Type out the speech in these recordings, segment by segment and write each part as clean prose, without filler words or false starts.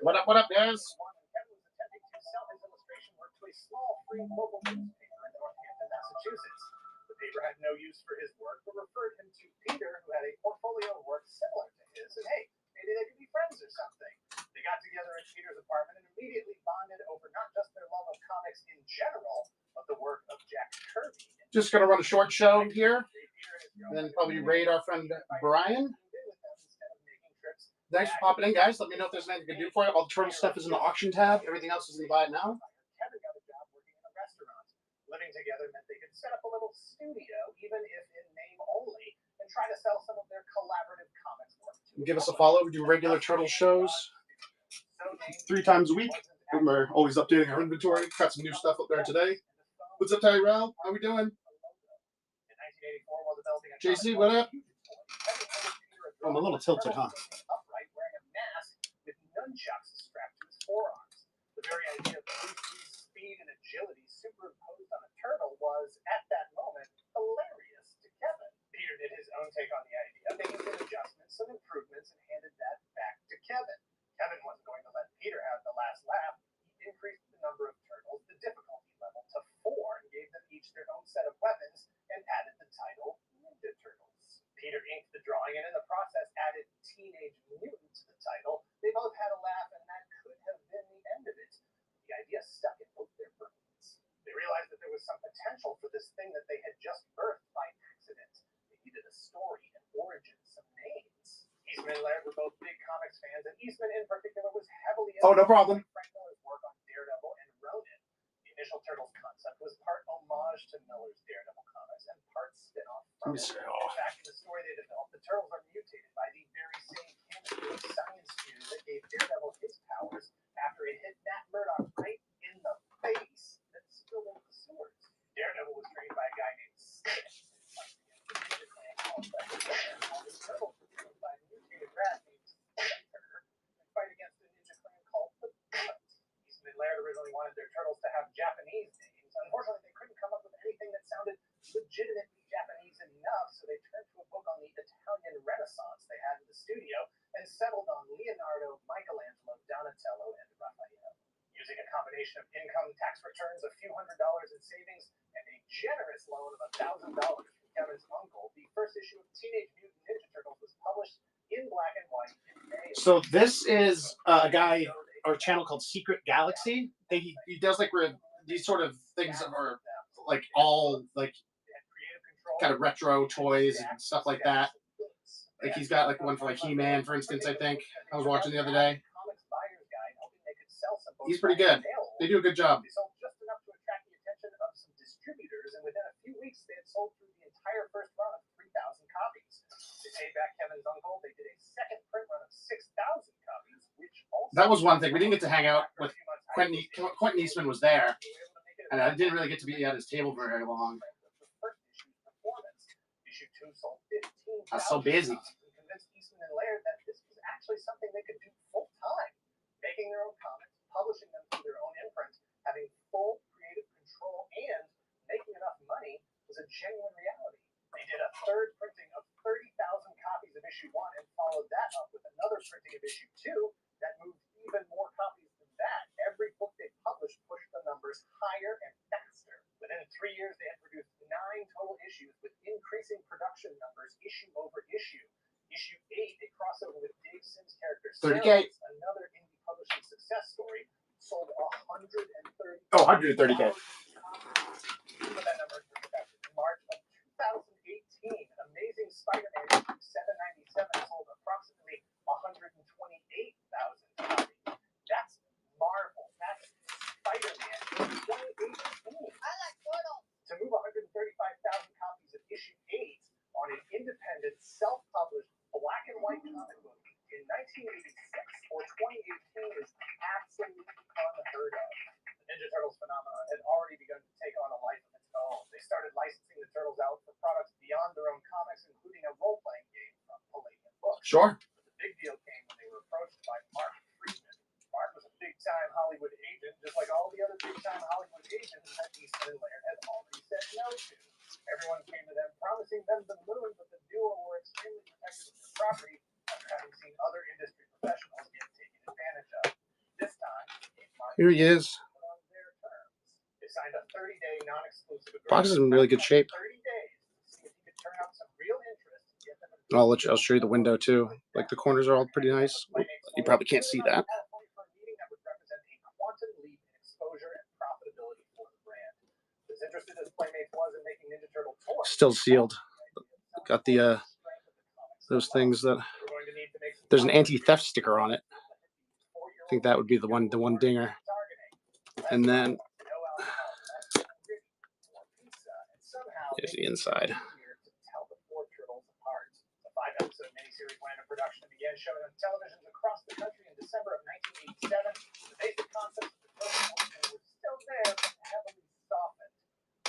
What up, guys? Kevin was attempting to sell his illustration work to a small free local newspaper in Northampton, Massachusetts. The paper had no use for his work, but referred him to Peter, who had a portfolio of work similar to his, and hey, maybe they could be friends or something. They got together at Peter's apartment and immediately bonded over not just their love of comics in general, but the work of Jack Kirby. Just gonna run a short show here, and then probably raid our friend Brian. Thanks for popping in, guys. Let me know if there's anything I can do for you. All the turtle stuff is in the auction tab. Everything else is in the buy it now. Kevin got a job working in a restaurant. Living together meant they could set up a little studio, even if in name only, and try to sell some of their collaborative comics work. Give us a follow. We do regular turtle shows 3 times a week. We're always updating our inventory. Got some new stuff up there today. What's up, Tyrell? How we doing? JC, what up? I'm a little tilted, huh? Upright, wearing a mask with nunchucks strapped to his forearms. The very idea of Bruce speed and agility superimposed on a turtle was, at that moment, hilarious to Kevin. Peter did his own take on the idea, making some adjustments, some improvements, and handed that back to Kevin. Kevin wasn't going to let Peter have the last laugh. He increased the number of turtles, the difficulty level, to 4, and gave them each their own set of weapons, and added the title Ninja Turtles. Peter inked the drawing and in the process added Teenage Mutant to the title. They both had a laugh, and that could have been the end of it. The idea stuck in both their brains. They realized that there was some potential for this thing that they had just birthed by accident. They needed a story, an origin, some names. Eastman and Laird were both big comics fans, and Eastman in particular was heavily no problem. Frank Miller's work on Daredevil and Ronin. The initial Turtles concept was part homage to Miller's Daredevil comics and part spin-off from it. In fact, in the story they developed, the Turtles are mutated by the very same chemical science fuse that gave Daredevil his powers after it hit Matt Murdock right in the face that spilled into the sewers. Daredevil was trained by a guy named Stick. The Turtles were trained by a mutated rat named Splinter and fight against a ninja clan called the Bullet. Eastman and Laird originally wanted their turtles to have Japanese names. Unfortunately, they couldn't come up with anything that sounded legitimately Japanese enough, so they turned to a book on the Italian Renaissance they had in the studio and settled on Leonardo, Michelangelo, Donatello, and Raphael. Using a combination of income tax returns, a few $100s in savings, and a generous loan of $1,000 from Kevin's uncle, the first issue of Teenage Mutant Ninja Turtles was published in black and white in May. So this is a guy or a channel called Secret Galaxy. He does like these sort of things that are like all like kind of retro toys and stuff like that. Like he's got like one for like He-Man, for instance. I think I was watching the other day. He's pretty good. They do a good job. They sold just enough to attract the attention of some distributors, and within a few weeks, they had sold through the entire first run of 3,000 copies. They paid back Kevin's uncle. They did a second print run of 6,000 copies, which also... That was one thing. We didn't get to hang out with Quentin Eastman was there, and I didn't really get to be at his table for very long. Issue 2 sold 15,000 I was so busy. and convinced Eastman and Laird that this was actually something they could do full-time. Making their own comics, publishing them through their own imprint, having full creative control, and making enough money was a genuine reality. They did a third printing of 30,000 copies of issue 1 and followed that up with another printing of issue 2 that moved even more copies than that. Every book they published pushed the numbers higher and faster. Within 3 years, they had produced 9 total issues with increasing production numbers issue over issue. Issue 8, a crossover with Dave Sims' character, 30K. another indie publishing success story, sold 130. Oh, 130K. Put that number in perspective. In March of 2018, Amazing Spider-Man 797 sold approximately 128,000 copies. That's Marvel. That's Spider-Man in 2018. I like Portal. To move 135,000 copies of issue 8 on an independent, self-published, black and white comic book in 1986 or 2018 is absolutely unheard of. The Ninja Turtles phenomenon had already begun to take on a life of its own. They started licensing the Turtles out for products beyond their own comics, including a role-playing game from Palladium Books. Sure. But the big deal came when they were approached by Mark Friedman. Mark was a big-time Hollywood agent, just like all the other big-time Hollywood agents that Eastman and Laird had already said no to. Everyone came to them promising them the moon, but the duo were extremely protective of their property after having seen other industry professionals get taken advantage of. Here he is. On their terms. They signed a 30-day non-exclusive agreement. Box is in really good shape. 30 days to see if he could turn out some real interest and get them. I'll show you the window too. Like the corners are all pretty nice. You probably can't see that. Still sealed. Got the those things that there's an anti-theft sticker on it. I think that would be the one dinger. And then there's the inside. Episode miniseries went into production and began showing on televisions across the country in December of 1987. The basic concepts of the turtle were still there, but heavily softened.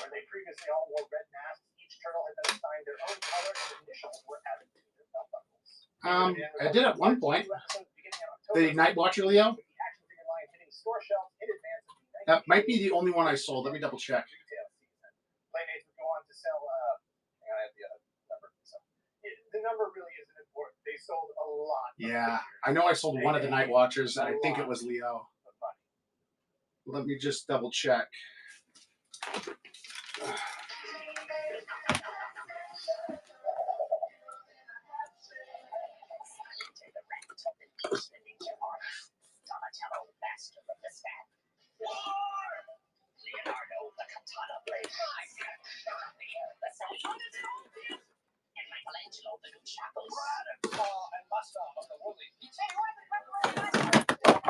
Where they previously all wore red masks, each turtle had been assigned their own color and initials were added to their belt buckles. I did at one point. The Night Watcher Leo. That might be the only one I sold. Let me double check. Playmates would go on to sell. I have the number. So the number really isn't important. They sold a lot. Yeah, I know I sold one of the Night Watchers. I think it was Leo. Let me just double check.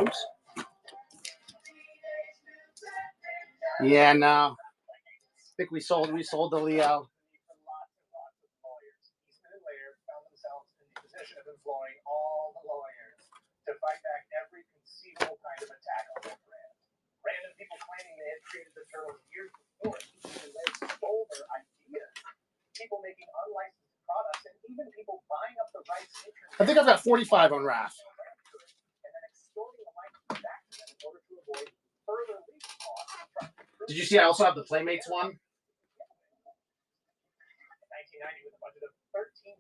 Oops. Yeah, no. I think we sold the Leo. Eastman and Laird found themselves in the position of employing all the lawyers to fight back every conceivable kind of attack on their brand. Random people claiming they had created the turtles years before, Eastman and Laird stole their ideas. People making unlicensed products, and even people buying up the rights. I think I've got 45 on RAF. And then extorting the rights back to them in order to avoid further legal costs. Did you see I also have the Playmates one? 1990, with a budget of $13.5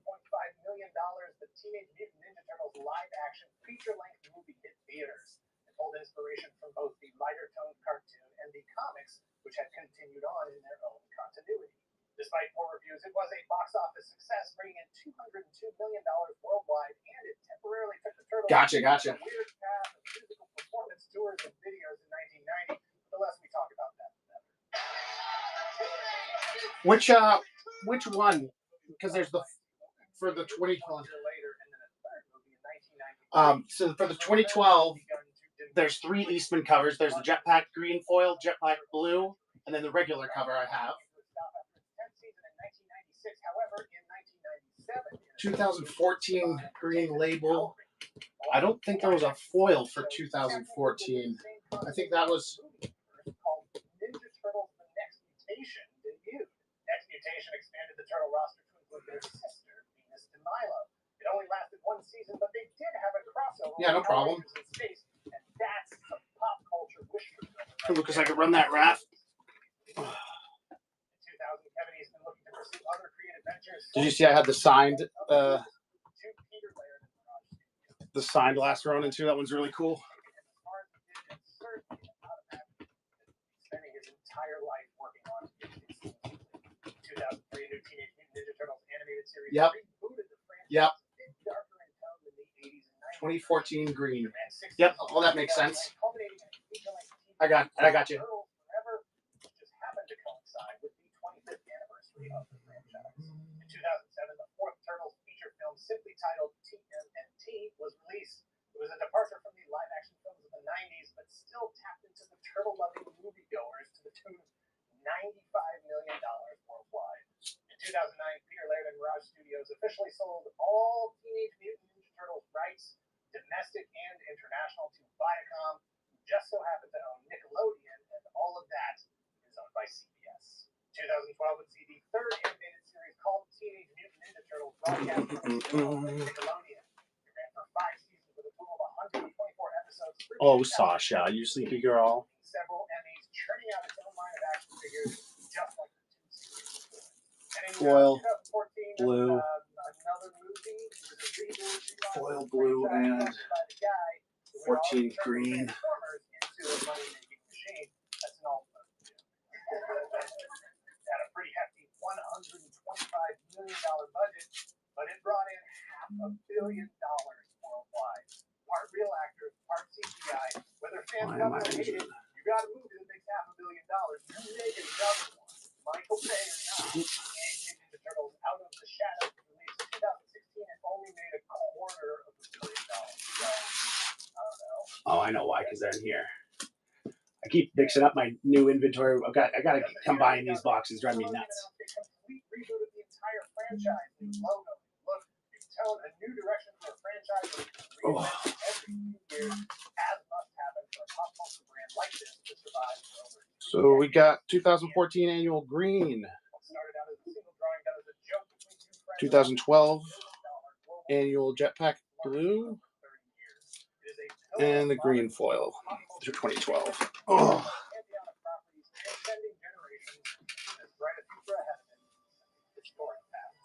million, the Teenage Mutant Ninja Turtles live-action feature-length movie hit theaters. It pulled inspiration from both the lighter-toned cartoon and the comics, which had continued on in their own continuity. Despite poor reviews, it was a box office success, bringing in $202 million worldwide, and it temporarily took the Turtles Gotcha. a weird path of physical performance tours and videos in 1990. The less we talk about that, the better. Which one? Because there's the for the 2012. So for the 2012, there's 3 Eastman covers. There's the Jetpack green foil, Jetpack blue, and then the regular cover I have. 2014 green label. I don't think there was a foil for 2014. I think that was. Ninja Turtles: The Next Mutation debuted. Next Mutation expanded the turtle roster to include their sister, Venus de Milo. It only lasted 1 season, but they did have a crossover. Yeah, no problem. In space, and that's some pop culture wish fulfillment. Because I could run that RAF. In 2000, Kevin Eastman looking to pursue other creative ventures. Did you see I had the signed last Ronin too? That one's really cool. Spending his entire life working on 2003 new Teenage Mutant Ninja Turtles animated series. Yep. Rebooted the franchise. Yep. Darker in tone than the 80s and 90s. 2014 green. Yep. Well, that makes sense. I got you. Just happened to coincide with the 25th anniversary of the franchise. In 2007, the 4th Turtles feature film, simply titled TMNT, was released. It was a departure from the live-action films of the 90s, but still tapped into the turtle-loving moviegoers to the tune of $95 million worldwide. In 2009, Peter Laird and Mirage Studios officially sold all Teenage Mutant Ninja Turtles rights, domestic and international, to Viacom, who just so happened to own Nickelodeon, and all of that is owned by CBS. 2012 would see the 3rd animated series called Teenage Mutant Ninja Turtles broadcast on Nickelodeon. It ran for 5 seasons with a total of 124 episodes. Oh, Sasha, you sleepy girl. Several Emmys, churning out its own line of action figures, just like the 2 series before. And in Foil, 2014, blue, another movie, foil blue, and 14 green. fans Why am love I it or hate losing? it, you got a movie that makes $500 million. You make another one. Michael Bay or not, Teenage Mutant Ninja Turtles Out of the Shadows was released in 2016 and only made $250 million. So, I don't know. Oh, I know why, because they're in here. I keep mixing up my new inventory. I got to combine these boxes. Driving me nuts. A complete reboot of the entire franchise. New logo, look, new tone, a new direction for a franchise that can reinvent every few years, as must happen for a pop culture brand like this to survive for over 3 So we got 2014 annual green, What started out as a single drawing done as a joke between two friends. 2012 annual jetpack blue, 30 years. It is a pillar and the of green modern foil pop for culture 2012. Oh, pantheon of properties transcending generations with as bright a future ahead of it as historic past.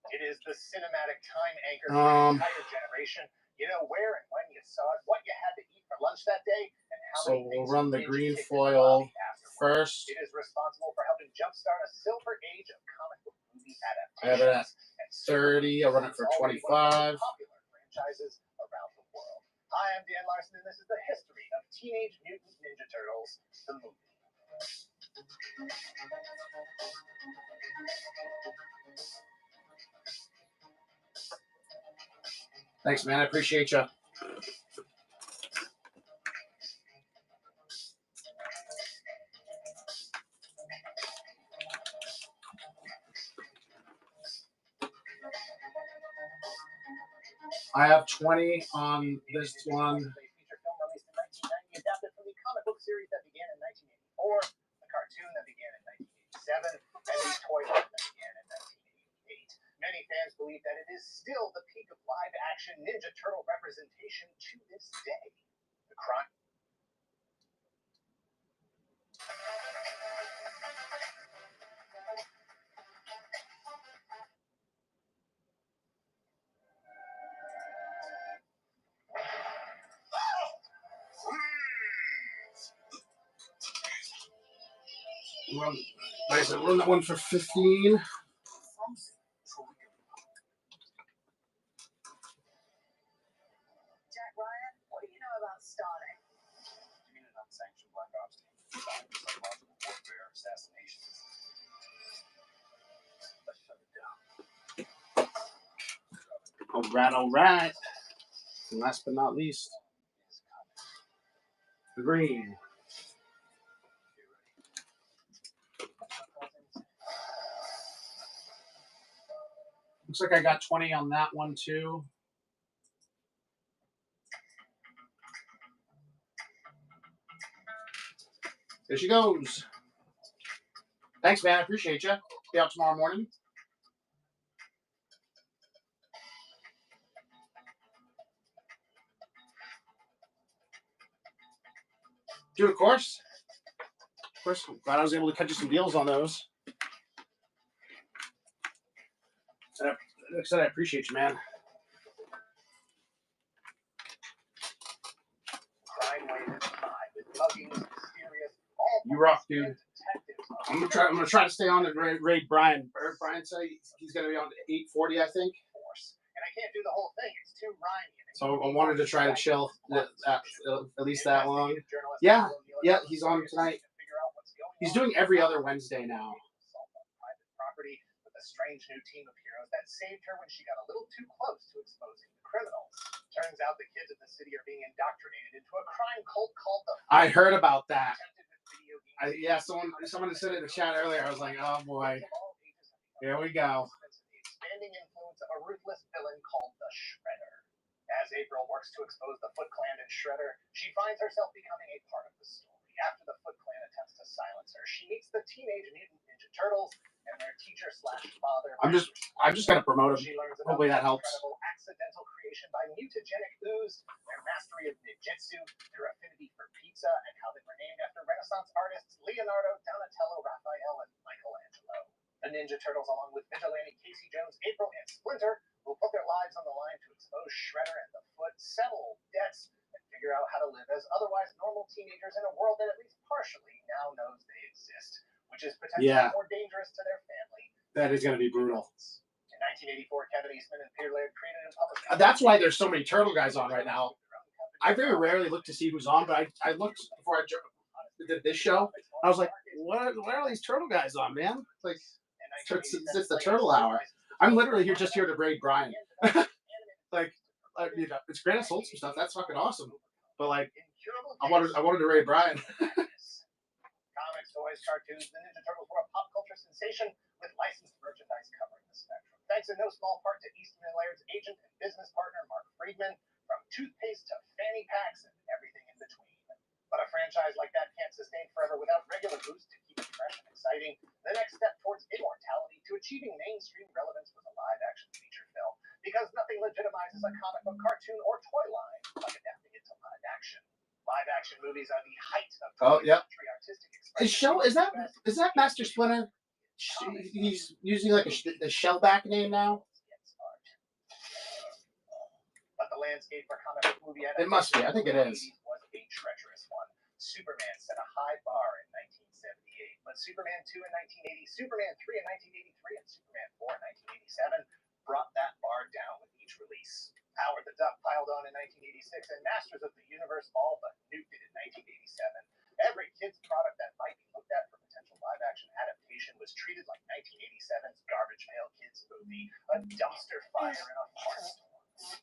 It is the cinematic time anchor for an entire generation. You know where and when you saw it, what you had to eat for lunch that day, and how so many we'll things run the binge green kicked in foil your body afterward. first. It is responsible for helping jumpstart a silver age of comic book movie I have it at adaptations. 30. I'll run it for 25. Popular franchises around the world. Hi, I'm Dan Larson, and this is the history of Teenage Mutant Ninja Turtles, the movie. Thanks, man. I appreciate you. I have 20 on this one. A feature film released in 1990, adapted from the comic book series that began in 1984, the cartoon that began in 1987, and the toy line that began in 1988. Many fans believe that it is still the peak of live-action Ninja Turtle representation to this day. The crime. Like I said, run that one for 15. Jack Ryan, what do you know about starting? You mean an unsanctioned black ops team designed for psychological warfare, assassinations? Let's shut it down. All right. And last but not least, the green. Looks like I got 20 on that one too. There she goes. Thanks, man. I appreciate you. Be out tomorrow morning. Dude, of course. Of course. Glad I was able to cut you some deals on those. Like I said, I appreciate you, man. You rock, dude. I'm gonna try to stay on to raid Brian. Brian said he's gonna be on 8:40, I think. And I can't do the whole thing. It's too rhymy. So I wanted to try to chill at least that long. Yeah, he's on tonight. He's doing every other Wednesday now. Property with a strange new team of heroes that saved her when she got a little too close to exposing the criminals. Turns out the kids of the city are being indoctrinated into a crime cult called the. I heard about that. Someone said it in the chat earlier. I was like, oh boy, here we go. The expanding influence of a ruthless villain called the Shredder. As April works to expose the Foot Clan and Shredder, she finds herself becoming a part of the story. After the Foot Clan attempts to silence her, she meets the Teenage Mutant Ninja Turtles and their teacher/father. I'm just gonna promote him. She learns about Hopefully that helps. incredible accidental creation by mutagenic ooze, their mastery of ninjutsu, their affinity for pizza, and how they were named after Renaissance artists Leonardo, Donatello, Raphael, and Michelangelo. The Ninja Turtles, along with vigilante Casey Jones, April, and Splinter, will put their lives on the line to expose Shredder and the Foot, settle debts, and figure out how to live as otherwise normal teenagers in a world that at least partially now knows they exist, which is potentially more dangerous to their family. That is going to be brutal. In 1984, Kevin Eastman and Peter Laird created and published. That's why there's so many turtle guys on right now. I very rarely look to see who's on, but I looked before I did this show. I was like, what are all these turtle guys on, man? Like, it's the turtle hour. I'm literally just here to raid Brian. Like, you know, it's great I sold some stuff. That's fucking awesome. But like, I wanted to raid Brian. Comics, toys, cartoons, the Ninja Turtles were a pop culture sensation with licensed merchandise covering the spectrum. Thanks in no small part to Eastman and Laird's agent and business partner Mark Friedman, from toothpaste to fanny packs and everything in between. But a franchise like that can't sustain forever without regular boosts to keep it fresh and exciting. The next step towards immortality to achieving mainstream relevance was a live-action feature film, because nothing legitimizes a comic book, cartoon, or toy line like adapting it to live action. Live-action movies are the height of artistic expression. Is that Master Splinter? He's using like the Shellback name now. But the landscape for comic book movie adaptation, it must be. I think it is. Was a treacherous one. Superman set a high bar in 1978, but Superman 2 in 1980, Superman 3 in 1983, and Superman 4 in 1987 brought that bar down with each release. Howard the Duck piled on in 1986, and Masters of the Universe all but nuked it in 1987. Every kid's product that might be looked at for potential live-action adaptation was treated like 1987's Garbage Pail Kids movie, a dumpster fire in a farce.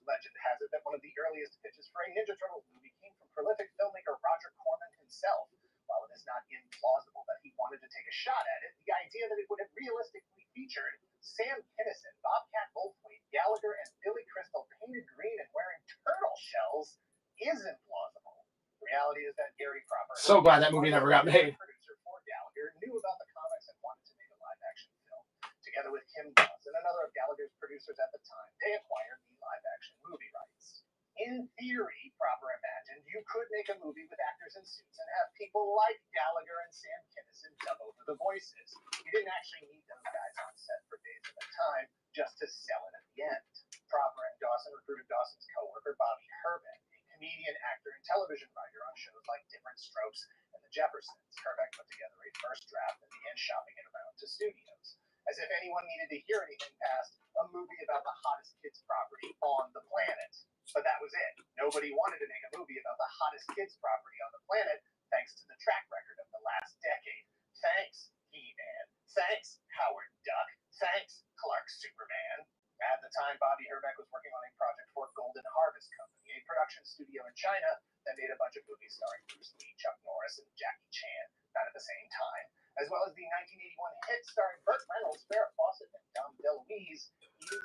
Legend has it that one of the earliest pitches for a Ninja Turtles movie came from prolific filmmaker Roger Corman himself. While it is not implausible that he wanted to take a shot at it, the idea that it would have realistically featured Sam Kinison, Bobcat Goldthwait, Gallagher, and Billy Crystal painted green and wearing turtle shells is implausible. The reality is that Gary Cropper, so glad that movie never got made, producer for Gallagher, knew about the comics and wanted to make a live-action film. Together with Kim Doss and another of Gallagher's producers at the time, they acquired the live-action movie rights. In theory, Cropper imagined you could make a movie with actors in suits and have people like Gallagher and Sam Kinison dub over the voices. You didn't actually need those guys on set for days at a time just to sell it at the end. Cropper and Dawson recruited Dawson's co-worker Bobby Herbeck, a comedian, actor, and television writer on shows like Different Strokes and The Jeffersons. Herbeck put together a first draft and began shopping it around to studios. As if anyone needed to hear anything past a movie about the hottest kids property on the planet. But that was it. Nobody wanted to make a movie about the hottest kids property on the planet, thanks to the track record of the last decade. Thanks, He-Man. Thanks, Howard Duck. Thanks, Clark Superman. At the time, Bobby Herbeck was working on a project for Golden Harvest Company, a production studio in China that made a bunch of movies starring Bruce Lee, Chuck Norris, and Jackie Chan, not at the same time, as well as the 1981 hit starring Burt Reynolds, Farrah Fawcett, and Dom DeLuise, Is It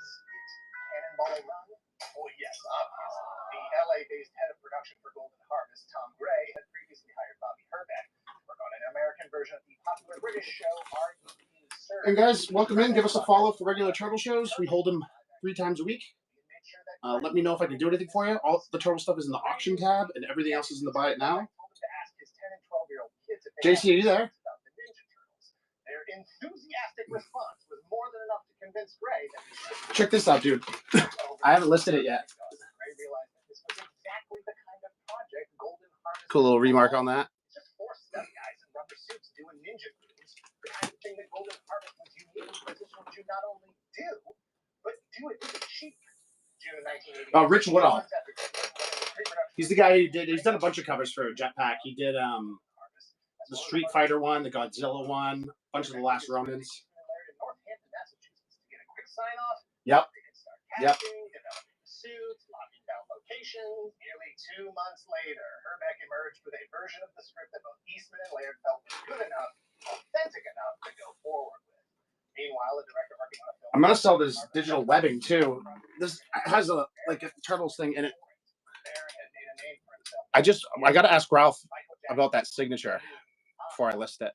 Cannonball Run? Oh yes, obviously. The LA-based head of production for Golden Harvest, Tom Gray, had previously hired Bobby Herbeck to work on an American version of the popular British show Are You Being Served? And guys, welcome in. Give us a follow for regular turtle shows. We hold them 3 times a week. Let me know if I can do anything for you. All the turtle stuff is in the auction tab, and everything else is in the buy it now. JC, are you there? Their enthusiastic response was more than enough to convince Gray that he should. Check this out, dude. I haven't listed it yet. Gray realized that this was exactly the kind of project Golden Harvest. Cool little remark on that. Just 4 stunt guys in rubber suits doing ninja moves. The kind of thing that Golden Harvest was uniquely positioned to not only do, but do it cheap. June 1980. Rich Woodall. He's the guy who he's done a bunch of covers for Jetpack. He did the Street Fighter one, the Godzilla one, a bunch of the Last Ronins. Yep. Yep. Suits, locking down locations. Nearly 2 months later, Herbeck emerged with a version of the script that both Eastman and Laird felt was good enough, authentic enough to go forward with. Meanwhile, the director working on a film. I'm gonna sell this digital webbing too. This has a Turtles thing in it. I gotta ask Ralph about that signature before I list it.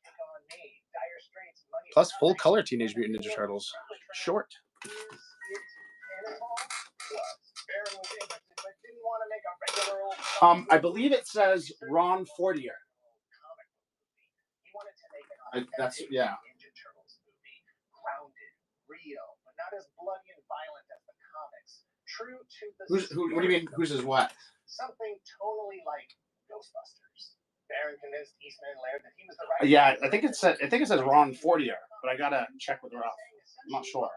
Plus full color Teenage Mutant Ninja Turtles. Short. I believe it says Ron Fortier. That's yeah. Grounded, real, but not as bloody and violent as the comics. True to the. What do you mean? Who's his what? Something totally like Ghostbusters. Baron convinced Eastman and Laird that he was the right. Yeah, I think it says Ron Fortier, but I gotta check with Ralph. I'm not sure.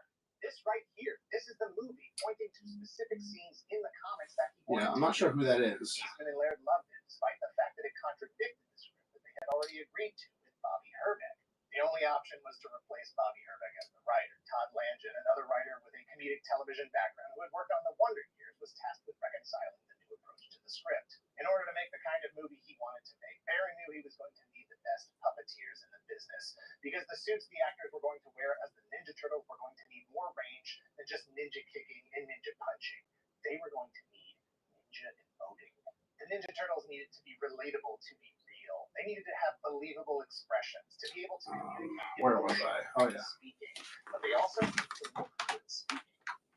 This right here, this is the movie pointing to specific scenes in the comics that he wanted. Yeah, I'm not sure who that is. Eastman and Laird loved it, despite the fact that it contradicted the script that they had already agreed to with Bobby Herbeck. The only option was to replace Bobby Herbeck as the writer. Todd Langen, another writer with a comedic television background who had worked on The Wonder Years, was tasked with reconciling the new approach to the script. In order to make the kind of movie he wanted to make, Barron knew he was going to need the best puppeteers in the business, because the suits the actors were going to wear as the Ninja Turtles were going to need more range than just ninja kicking and ninja punching. They were going to need ninja emoting. The Ninja Turtles needed to be relatable to be real. They needed to have believable expressions, to be able to communicate. Where was I? Oh, yeah. Speaking. But they also needed to look good speaking.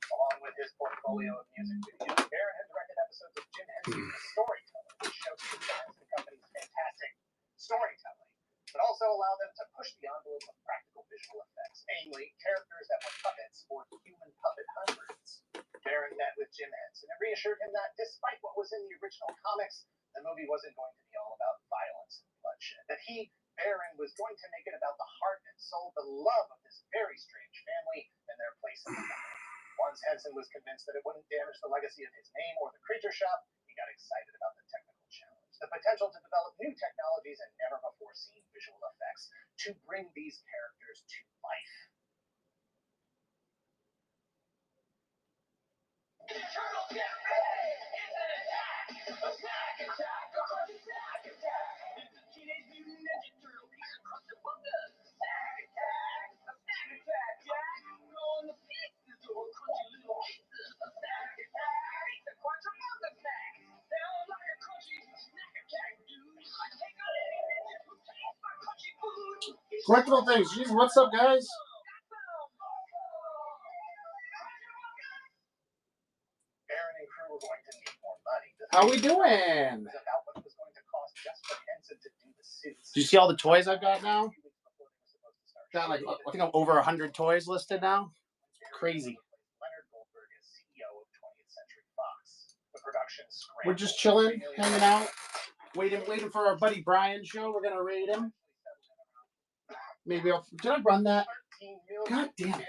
Along with his portfolio of music videos, Barron had directed episodes of Jim Henson's The Storyteller, which showcased the Henson Company's fantastic storytelling, but also allowed them to push the envelope of practical visual effects, namely characters that were puppets or human puppet hybrids. Barron met with Jim Henson and reassured him that despite what was in the original comics, the movie wasn't going to be all about violence and bloodshed. That he, Barron, was going to make it about the heart and soul, the love of this very strange family and their place in the company. Once Henson was convinced that it wouldn't damage the legacy of his name or the Creature Shop, he got excited about the technical challenge, the potential to develop new technologies and never-before-seen visual effects to bring these characters to life. Turtles get ready! It's an attack! Attack! Attack! Attack! Attack! It's the Teenage Mutant Ninja Turtle piece of Crunchawunga! Attack! Attack! Attack! Attack! Jack! On the pieces or crunchy little pieces! Attack! Attack! It's a Crunchawunga attack! Sound like a crunchy snack attack, dude! I take out any ninja who tastes my crunchy food! Collectible things. Jeez, what's up, guys? Barron and crew were going to need more money. How we doing? Was about what it was going to cost just for Henson to do the suits. Do you see all the toys I've got now? Got like, I think I'm over 100 toys listed now. It's crazy. Leonard Goldberg is CEO of 20th Century Fox. The production scrambled. We're just chilling, hanging out, waiting for our buddy Brian show. We're gonna raid him. Maybe I'll. Did I run that? God damn it.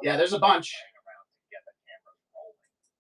Yeah, there's a bunch.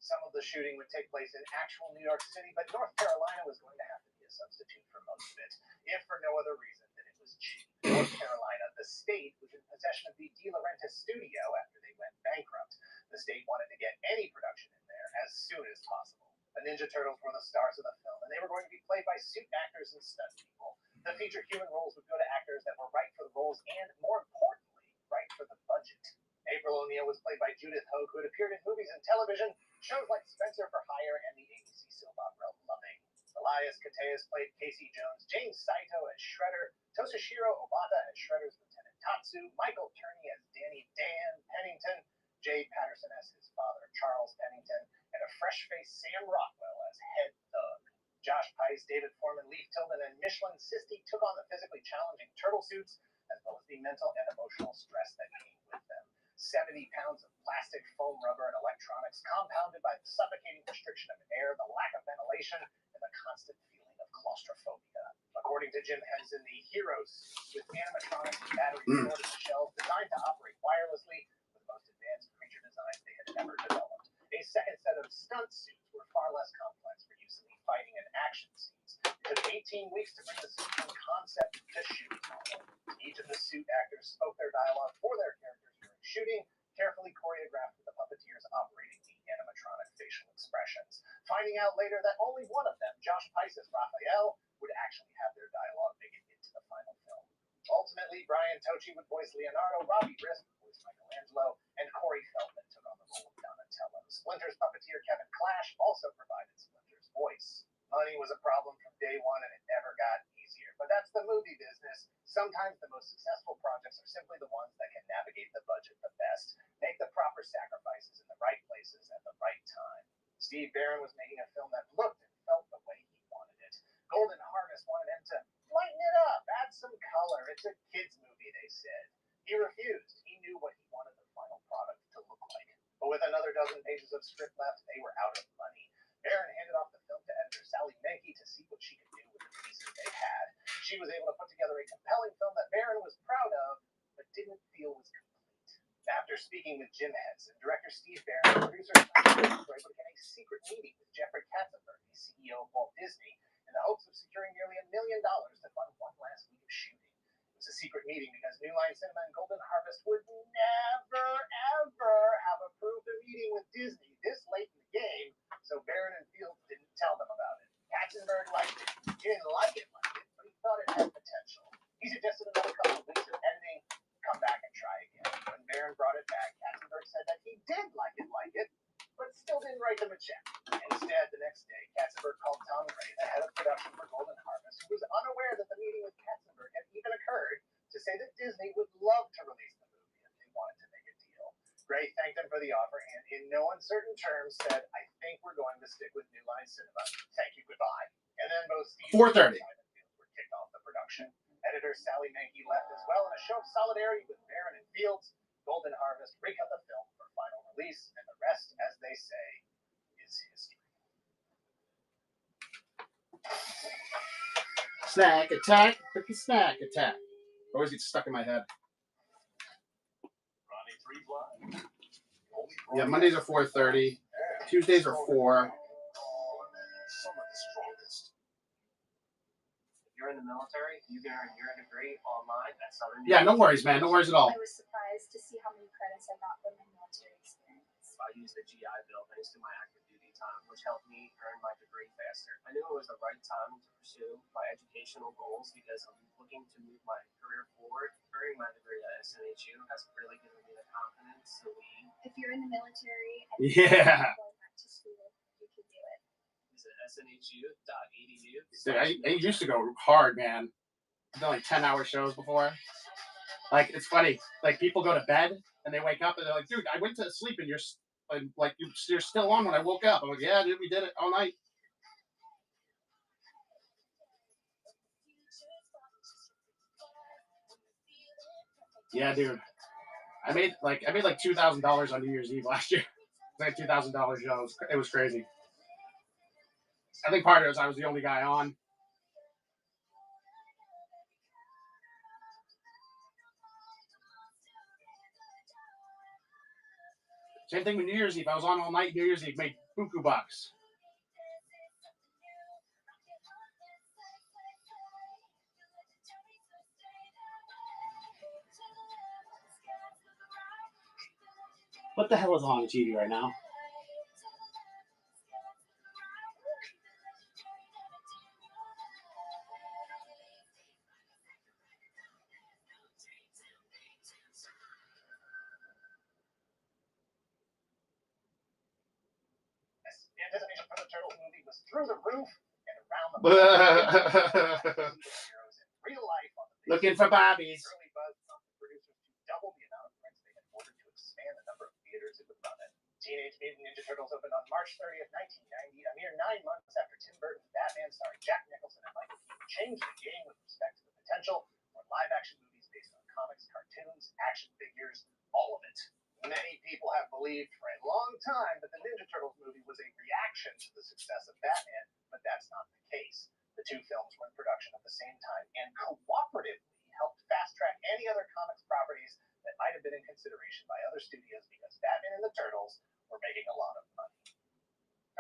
Some of the shooting would take place in actual New York City, but North Carolina was going to have to be a substitute for most of it, if for no other reason than it was cheap. North Carolina, the state, was in possession of the De Laurentiis studio after they went bankrupt. The state wanted to get any production in there as soon as possible. The Ninja Turtles were the stars of the film, and they were going to be played by suit actors and stunt people. The featured human roles would go to actors that were right for the roles and, more importantly, right for the budget. April O'Neil was played by Judith Hoag, who had appeared in movies and television, shows like Spencer for Hire and the ABC soap opera Loving. Elias Koteas played Casey Jones, James Saito as Shredder, Toshishiro Obata as Shredder's Lieutenant Tatsu, Michael Turney as Danny Dan Pennington, Jay Patterson as his father, Charles Pennington, and a fresh-faced Sam Rockwell as Head Thug. Josh Pais, David Foreman, Leif Tilden, and Michelin Sisti took on the physically challenging turtle suits, as well as the mental and emotional stress that came with them. 70 pounds of plastic, foam, rubber, and electronics, compounded by the suffocating restriction of air, the lack of ventilation, and the constant feeling of claustrophobia. According to Jim Henson, the heroes, with animatronics and battery stored in the shells, designed to operate wirelessly, were the most advanced creature designs they had ever developed. A second set of stunt suits were far less complex for use in the fighting and action scenes. It took 18 weeks to bring the suit from concept to shoot. Each of the suit actors spoke their dialogue for their characters during shooting, carefully choreographed with the puppeteers operating the animatronic facial expressions. Finding out later that only one of them, Josh Pais as Raphael, would actually have their dialogue make it into the final film. Ultimately, Brian Tochi would voice Leonardo, Robbie Risk would voice Michelangelo, and Corey Feldman took on the role of Donatello. Splinter's puppeteer Kevin Clash also provided Splinter's voice. Money was a problem from day one, and it never got easier. But that's the movie business. Sometimes the most successful projects are simply the ones that can navigate the budget the best, make the proper sacrifices in the right places at the right time. Steve Barron was making a film that looked and felt the way he wanted it. Golden Harvest wanted him to lighten it up, add some color. It's a kid's movie, they said. He refused. He knew what he wanted the final product to look like. But with another dozen pages of script left, they were out of money. Barron handed off the film to editor Sally Menke to see what she could do with the pieces they had. She was able to put together a compelling film that Barron was proud of, but didn't feel was complete. After speaking with Jim Henson, director Steve Barron and producer were able to get a secret meeting with Jeffrey Katzenberg, the CEO of Walt Disney, in the hopes of securing nearly $1 million to fund one last week of shooting. It was a secret meeting because New Line Cinema and Golden Harvest would never, ever have approved a meeting with Disney this late in the game, so Barron and Fields didn't tell them about it. Katzenberg liked it. He didn't like it, but he thought it had potential. He suggested another couple of weeks of editing, come back and try again. When Barron brought it back, Katzenberg said that he did like it, but still didn't write them a check. Instead, the next day, Katzenberg called Tom Gray, the head of production for Golden Harvest, who was unaware that the meeting with Katzenberg had even occurred, to say that Disney would love to release the movie if they wanted to make a deal. Gray thanked him for the offer and, in no uncertain terms, said, "I think we're going to stick with New Line Cinema. Thank you, goodbye." And then both Steve 4:30. and Fields were kicked off the production. Editor Sally Menke left as well in a show of solidarity with Barron and Fields. Golden Harvest recut the film for final release, and the rest, as they say, is history. Snack attack, pick a snack attack. Always gets stuck in my head. Yeah, Mondays are 4:30. Tuesdays are 4. You're in the military, you can earn your degree online at Southern. Yeah, no worries, man. No worries at all. I was surprised to see how many credits I got from my military experience. I used the GI Bill thanks to my active duty time, which helped me earn my degree faster. I knew it was the right time to pursue my educational goals because I'm looking to move my career forward. Earning my degree at SNHU has really given me the confidence to lead. If you're in the military and Yeah. going back to school, you can do it. Visit snhu.edu. Dude, I used to go hard, man. I've done like 10-hour shows before. Like, it's funny. Like, people go to bed and they wake up and they're like, "Dude, I went to sleep and you're still on when I woke up." I'm like, "Yeah, dude, we did it all night." Yeah, dude. I made like $2,000 on New Year's Eve last year. It was like a $2,000 show. It was crazy. I think part of it was I was the only guy on. Same thing with New Year's Eve. I was on all night New Year's Eve, made buku bucks. What the hell is on TV right now? The anticipation for the Turtles movie was through the roof and around the heroes in real life on the Looking for Bobbies. early buzz prompted producers to double the amount of rights they had ordered to expand the number of theaters it would run in. Teenage Mutant Ninja Turtles opened on March 30th, 1990, a mere 9 months after Tim Burton's Batman starring Jack Nicholson and Michael Keaton changed the game with respect to the potential for live-action movies based on comics, cartoons, action figures, all of it. Many people have believed for a long time that the Ninja Turtles movie was a reaction to the success of Batman, but that's not the case. The two films were in production at the same time and cooperatively helped fast-track any other comics properties that might have been in consideration by other studios because Batman and the Turtles were making a lot of money.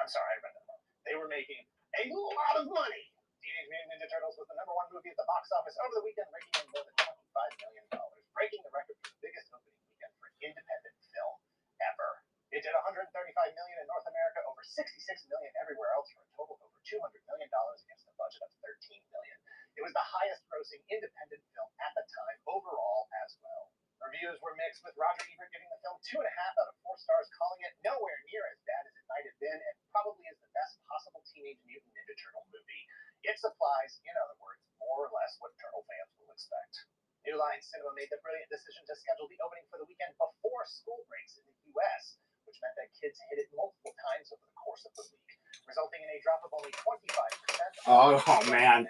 I'm sorry, I read that wrong. They were making a lot of money. Teenage Mutant Ninja Turtles was the #1 movie at the box office over the weekend, raking in more than $25 million, breaking the record for the biggest opening weekend for an independent film ever. It did $135 million in North America, over $66 million everywhere else, for a total of over $200 million against a budget of $13 million. It was the highest-grossing independent film at the time overall as well. Reviews were mixed, with Roger Ebert giving the film 2.5 out of 4 stars, calling it nowhere near as bad as it might have been, and probably is the best possible Teenage Mutant Ninja Turtle movie. It supplies, in other words, more or less what Turtle fans will expect. New Line Cinema made the brilliant decision to schedule the opening for the weekend before school breaks in the U.S., which meant that kids hit it multiple times over the course of the week, resulting in a drop of only 25%. Oh, man.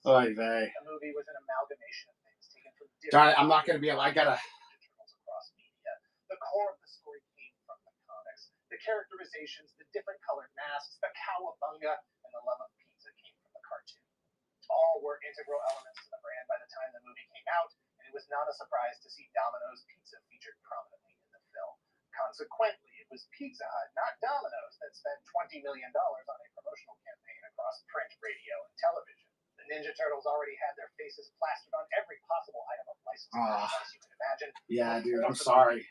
Oy vey. The movie was an amalgamation of things taken from Darn different. it, I'm not going to be able. I gotta. Turtles across media. The core of the story came from the comics. The characterizations, the different colored masks, the cowabunga, and the love of pizza came from the cartoon. All were integral elements to the brand by the time the movie came out, and it it was not a surprise to see Domino's Pizza featured prominently in the film. Consequently, it was Pizza Hut, not Domino's, that spent $20 million on a promotional campaign across print, radio, and television. The Ninja Turtles already had their faces plastered on every possible item of licensed merchandise you could imagine. Yeah, dude, I'm sorry.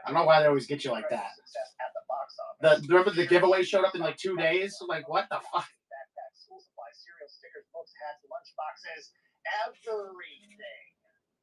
I don't know why they always get you like that. At the box office. Remember the giveaway showed up in like 2 days? Like, what the fuck? Backpacks, school supplies, cereal, stickers, books, hats, lunch boxes, everything.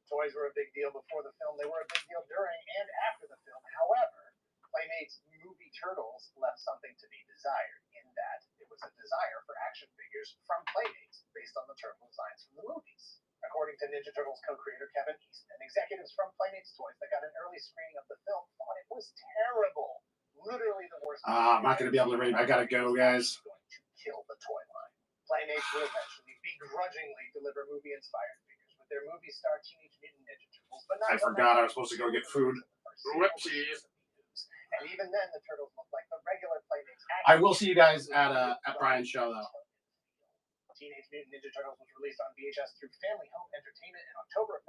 Toys were a big deal before the film. They were a big deal during and after the film. However, Playmates movie Turtles left something to be desired in that it was a desire for action figures from Playmates based on the turtle designs from the movies. According to Ninja Turtles co-creator Kevin Eastman, executives from Playmates Toys that got an early screening of the film thought it was terrible. Literally the worst. I'm not going to be able to read. I got to go, guys. Going to kill the toy line. Playmates would eventually begrudgingly deliver movie-inspired figures with their movie star Teenage Mutant Ninja Turtles, but not I forgot I was supposed to go get food. Whoopsies. And even then, the turtles look like the regular Playmates. I will see you guys at Brian's show, though. Teenage Mutant Ninja Turtles was released on VHS through Family Home Entertainment in October of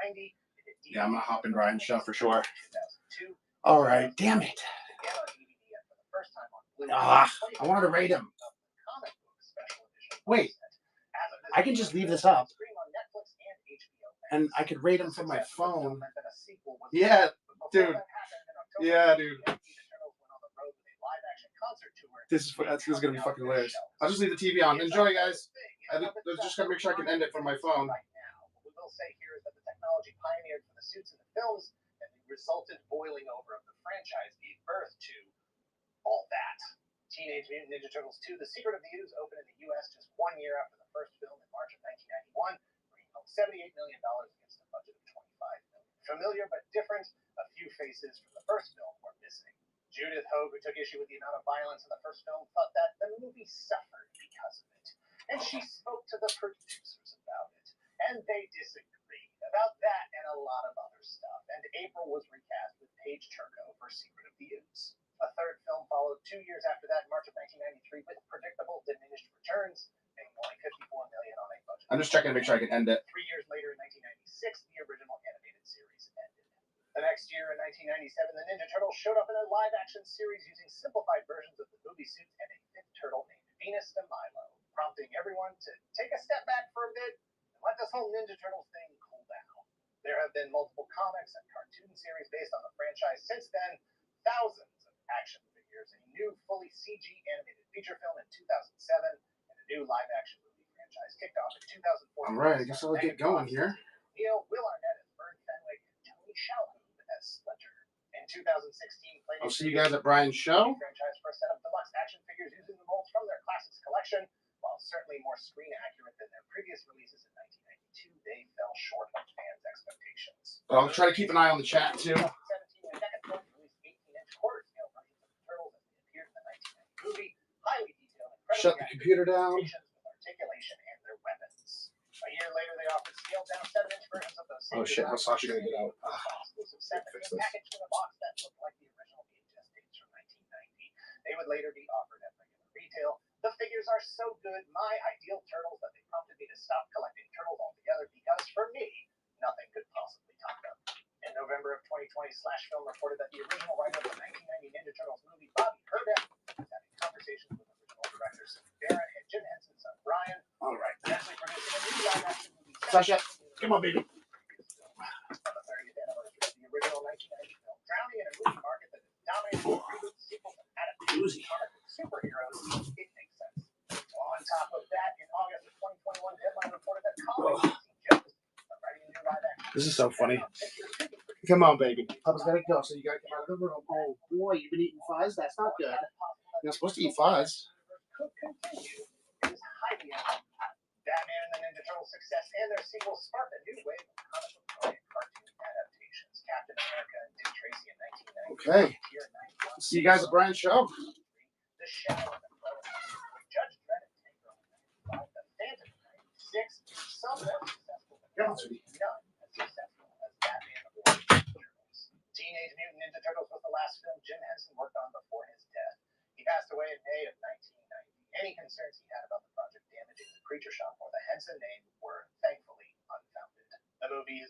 1990. Yeah, I'm gonna hop in Brian's show for sure. All right, damn it. I wanted to rate him. Wait, I can just leave this up, and I could rate him from my phone. Yeah, dude. Yeah, dude. This is gonna be fucking hilarious. I'll just leave the TV on. Enjoy, guys. I just gotta make sure I can end it from my phone. What we will say here is that the technology pioneered for the suits in the films and the resultant boiling over of the franchise gave birth to all that. Teenage Mutant Ninja Turtles 2: The Secret of the Ooze opened in the U.S. just 1 year after the first film in March of 1991, bringing home $78 million against a budget of $25 million. Familiar but different, a few faces from the first film were missing. Judith Hogue, who took issue with the amount of violence in the first film, thought that the movie suffered because of it. And she spoke to the producers about it. And they disagreed about that and a lot of other stuff. And April was recast with Paige Turco for Secret of the Ooze. A third film followed 2 years after that in March of 1993 with predictable diminished returns, making only $54 million on a budget. I'm just checking to make sure I can end it. 3 years later in 1996, the original animated series ended. The next year, in 1997, the Ninja Turtles showed up in a live-action series using simplified versions of the movie suits and a fifth turtle named Venus de Milo, prompting everyone to take a step back for a bit and let this whole Ninja Turtles thing cool down. There have been multiple comics and cartoon series based on the franchise since then, thousands of action figures, a new fully CG animated feature film in 2007, and a new live-action movie franchise kicked off in 2014. All right, I guess I'll get going here. Neil Will Arnett as Vern Fenwick and Tony Shalhoub as Splinter. In 2016, I'll see you guys at Brian's show. Franchise for a set of deluxe action figures using the molds from their classics collection. While certainly more screen accurate than their previous releases in 1992, they fell short of fans' expectations. I'll try to keep an eye on the chat too. 2017, and Decathlon released 18-inch quarter-scale versions of the Turtles as they appeared in the 1990 movie. Highly detailed, Shut the computer down. with articulation and their weapons. A year later, they offered scaled-down 7-inch versions of those. Oh shit, how's Sasha gonna get out? Exclusive set packaged in a box that looked like the original VHS tapes from 1990. They would later be offered at regular retail. The figures are so good, my ideal turtles, that they prompted me to stop collecting turtles altogether because, for me, nothing could possibly top them. In November of 2020, Slash Film reported that the original writer of the 1990 Ninja Turtles movie, Bobby Herbeck, was having conversations with original directors Darren and Jim Henson's son Brian. All right, Eventually producing a new live-action movie. Sasha, come on, baby. On the 30th anniversary of the original 1990 film, drowning in a movie market that is dominated by reboots, sequels, and adaptations of comic book superheroes, it makes sense. On top of that, in August of 2021, Deadline reported that Colin Jones are writing a new live-action. This is so funny. Come on, baby. Papa's gotta go, so you gotta come out of the room. Oh boy, you've been eating fuzz? That's not good. You're not supposed to eat fuzz. Could continue. It is highly unlikely. Batman and the Ninja Turtles' success and their sequels sparked a new wave of comic book and cartoon adaptations. Captain America and Dick Tracy in 1990. Okay. See you guys at Brian's show. The Shadow and the Clone, Judge Dredd and Tango in 1995, The Phantom in 1996, some more successful than Yeah, others, sweetie. none as successful as Batman or Ninja Turtles. Teenage Mutant Ninja Turtles was the last film Jim Henson worked on before his death. He passed away in May of 1990. Any concerns he had about the project damaging the Creature Shop or the Henson name were thankfully unfounded. The movie is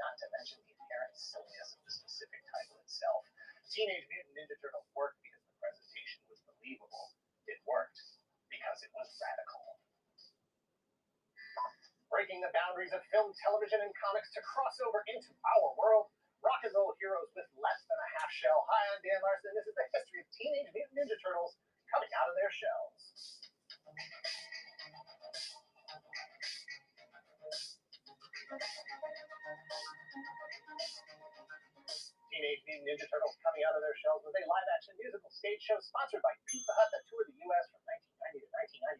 not to mention the inherent silliness of the specific title itself. Teenage Mutant Ninja Turtles worked because the presentation was believable. It worked because it was radical. Breaking the boundaries of film, television, and comics to cross over into our world, rock and roll heroes with less than a half shell. Hi, I'm Dan Larson. This is the history of Teenage Mutant Ninja Turtles coming out of their shells. Teenage Mutant Ninja Turtles Coming Out of Their Shells was a live-action musical stage show sponsored by Pizza Hut that toured the U.S. from 1990 to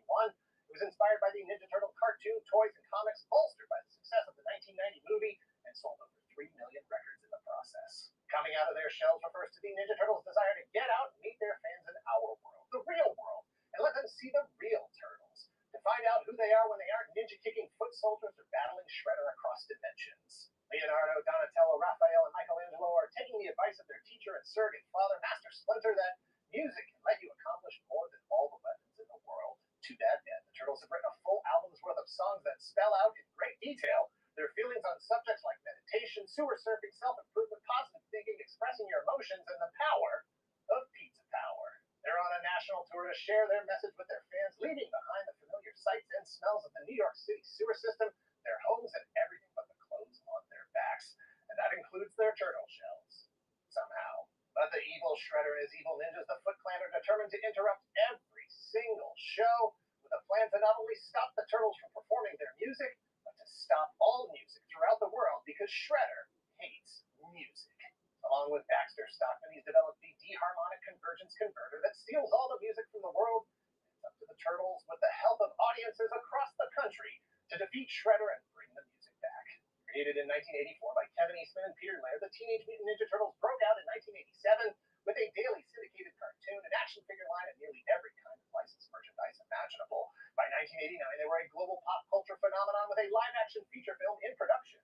1991. It was inspired by the Ninja Turtle cartoon, toys, and comics, bolstered by the success of the 1990 movie, and sold over 3 million records in the process. Coming Out of Their Shells refers to the Ninja Turtles' desire to get out and meet their fans in our world, the real world, and let them see the real Turtles. To find out who they are when they aren't ninja-kicking foot soldiers or battling Shredder across dimensions. Leonardo, Donatello, Raphael, and Michelangelo are taking the advice of their teacher and surrogate father, Master Splinter, that music can let you accomplish more than all the weapons in the world. To that end, the Turtles have written a full album's worth of songs that spell out in great detail their feelings on subjects like meditation, sewer surfing, self-improvement, positive thinking, expressing your emotions, and the power of pizza power. They're on a national tour to share their message with their fans, leaving behind the familiar sights and smells of the New York City sewer system, their homes, and everything but the clothes on their backs. And that includes their turtle shells. Somehow. But the evil Shredder and his evil ninjas, the Foot Clan, are determined to interrupt every single show with a plan to not only stop the Turtles from performing their music, but to stop all music throughout the world because Shredder hates music. Along with Baxter Stockman, he's developed the deharmonic convergence converter that steals all the music from the world. It's up to the Turtles, with the help of audiences across the country, to defeat Shredder and bring the music back. Created in 1984 by Kevin Eastman and Peter Laird, the Teenage Mutant Ninja Turtles broke out in 1987 with a daily syndicated cartoon, an action figure line, and nearly every kind of licensed merchandise imaginable. By 1989, they were a global pop culture phenomenon with a live-action feature film in production.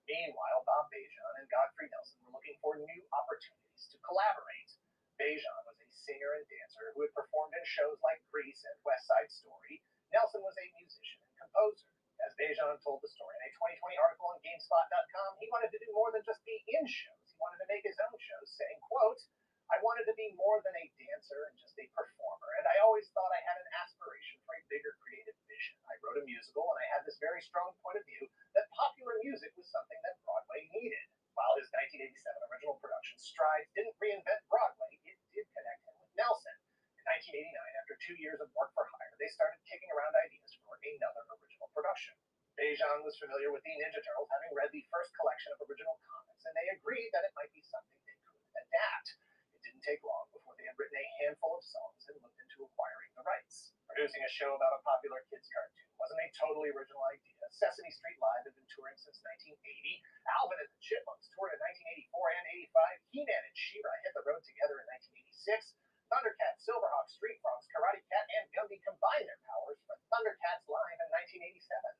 Meanwhile, Bob Bajan and Godfrey Nelson were looking for new opportunities to collaborate. Bajan was a singer and dancer who had performed in shows like Grease and West Side Story. Nelson was a musician and composer. As Bajan told the story in a 2020 article on GameSpot.com, he wanted to do more than just be in shows. He wanted to make his own shows, saying, quote, "I wanted to be more than a dancer and just a performer, and I always thought I had an aspiration for a bigger creative vision. I wrote a musical, and I had this very strong point of view that popular music was something that Broadway needed." While his 1987 original production, Strides, didn't reinvent Broadway, it did connect him with Nelson. In 1989, after 2 years of work for hire, they started kicking around ideas for another original production. Bajan was familiar with the Ninja Turtles, having read the first collection of original comics, and they agreed that it might be something they could adapt. It didn't take long before they had written a handful of songs and looked into acquiring the rights. Producing a show about a popular kids' cartoon wasn't a totally original idea. Sesame Street Live had been touring since 1980. Alvin and the Chipmunks toured in 1984 and 85. He-Man and She-Ra hit the road together in 1986. Thundercats, Silverhawks, Street Frogs, Karate Cat, and Gumby combined their powers for Thundercats Live in 1987.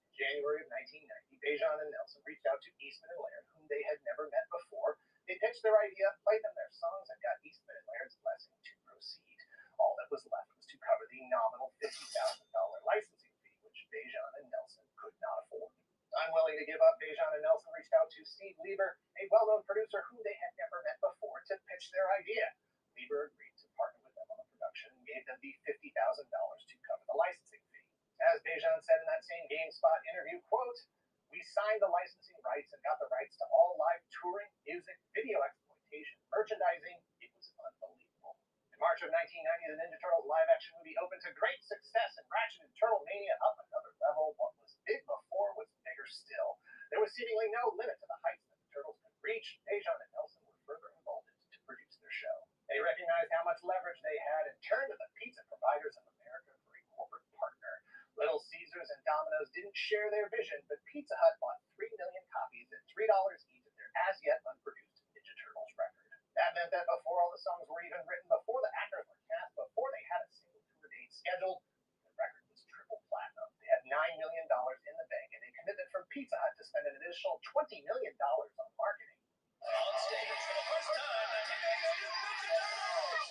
In January of 1990, Bajan and Nelson reached out to Eastman and Laird, whom they had never met before. They pitched their idea, played them their songs, and got Eastman and Laird's blessing to proceed. All that was left was to cover the nominal $50,000 licensing fee, which Bajan and Nelson could not afford. Unwilling to give up, Bajan and Nelson reached out to Steve Lieber, a well-known producer whom they had never met before, to pitch their idea. Lieber agreed to partner with them on the production and gave them the $50,000 to cover the licensing fee. As Bajan said in that same GameSpot interview, quote, "We signed the licensing rights and got the rights to all live touring, music, video exploitation, merchandising. It was unbelievable." In March of 1990, the Ninja Turtles live-action movie opened to great success and ratcheted Turtle Mania up another level. What was big before was bigger still. There was seemingly no limit to the heights that the Turtles could reach. Bajan and Nelson were further emboldened to produce their show. They recognized how much leverage they had and turned to the pizza providers of America for a corporate partner. Little Caesars and Domino's didn't share their vision, but Pizza Hut bought 3 million copies at $3 each of their as-yet unproduced Ninja Turtles record. That meant that before all the songs were even written, before the actors were cast, before they had a single tour date scheduled, the record was triple platinum. They had $9 million in the bank and a commitment from Pizza Hut to spend an additional $20 million on marketing. On stage for the first time, the Teenage Mutant Ninja Turtles!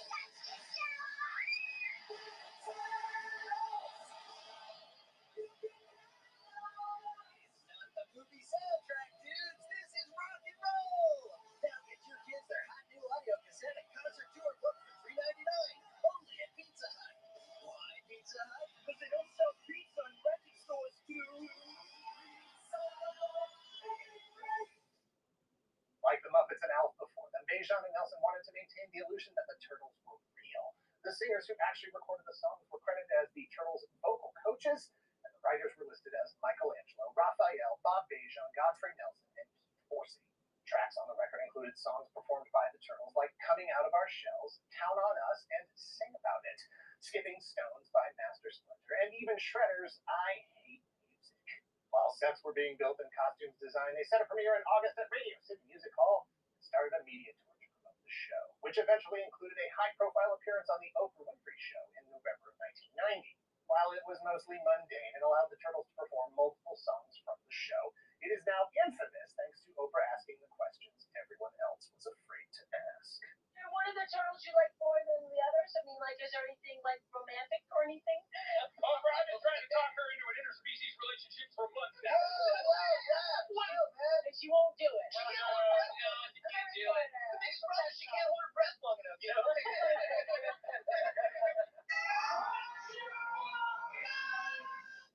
It's not the movie soundtrack. Bejan and Nelson wanted to maintain the illusion that the Turtles were real. The singers who actually recorded the songs were credited as the Turtles' vocal coaches, and the writers were listed as Michelangelo, Raphael, Bob Bejan, Godfrey Nelson, and Keith Forsey. Tracks on the record included songs performed by the Turtles like Coming Out of Our Shells, Count on Us, and Sing About It, Skipping Stones by Master Splinter, and even Shredder's I Hate Music. While sets were being built and costumes designed, they set a premiere in August at Radio City Music Hall and started a media tour to promote the show, which eventually included a high-profile appearance on The Oprah Winfrey Show in November of 1990. While it was mostly mundane and allowed the Turtles to perform multiple songs from the show, it is now infamous thanks to Oprah asking the questions everyone else was afraid to ask. Is one of the turtles you like more than the others? I mean, like, is there anything like romantic or anything? Barbara, I've been trying to talk her into an interspecies relationship for months now. And she won't do it. She can't do it. The biggest problem is she can't hold her breath long enough, you know?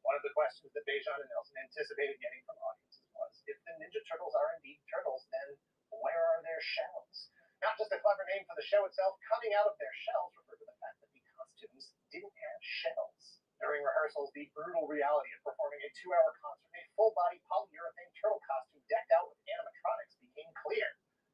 One of the questions that Bejan and Nelson anticipated getting from audiences was, if the Ninja Turtles are indeed turtles, then where are their shells? Not just a clever name for the show itself, Coming Out of Their Shells referred to the fact that the costumes didn't have shells. During rehearsals, the brutal reality of performing a 2-hour concert in a full-body polyurethane turtle costume decked out with animatronics became clear.